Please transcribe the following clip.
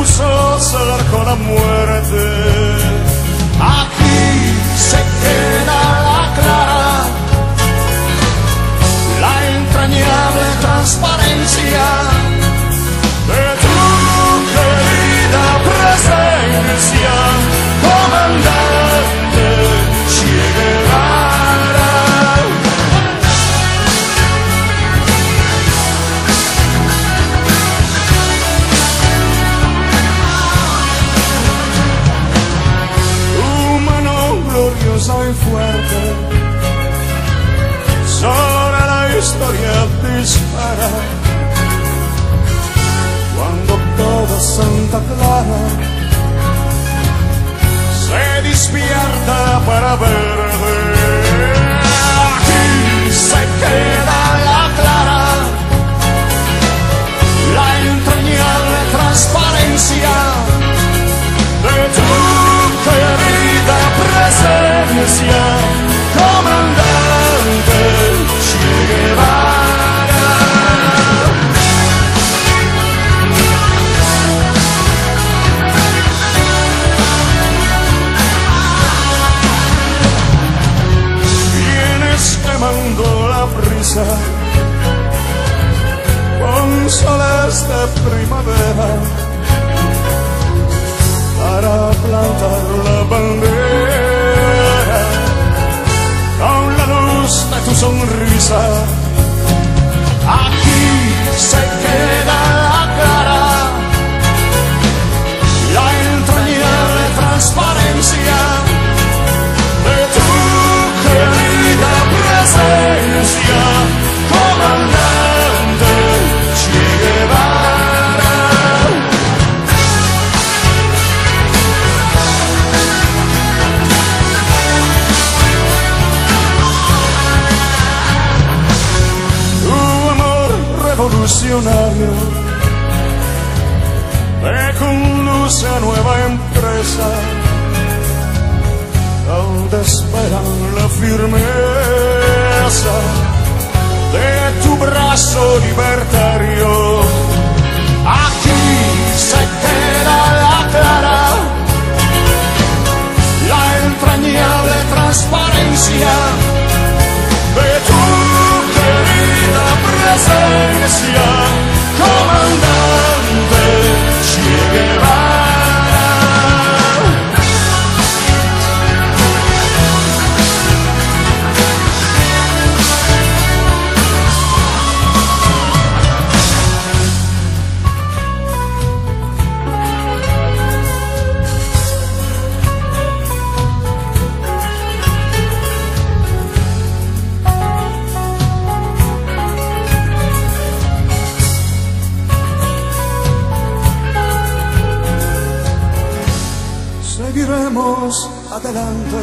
puso cerca la muerte. Aquí se queda la clara, la entrañable transparencia de tu querida presencia, comandante Che Guevara. Humano glorioso y fuerte, sobre la historia dispara. Cuando toda Santa Clara se despierta para verte, aquí se queda la clara, la entrañable transparencia de tu querida presencia, comandante Che Guevara. Vienes quemando la brisa con soles de primavera para plantar la bandera con la luz de tu sonrisa. Aquí se queda la clara, la entrañable transparencia de tu querida presencia, comandante Che Guevara. Revolucionario me conduce a nueva empresa, donde esperan la firmeza de tu brazo libertario. Aquí se queda la clara, la entrañable transparencia de tu querida presencia, comandante Che Guevara. Seguiremos adelante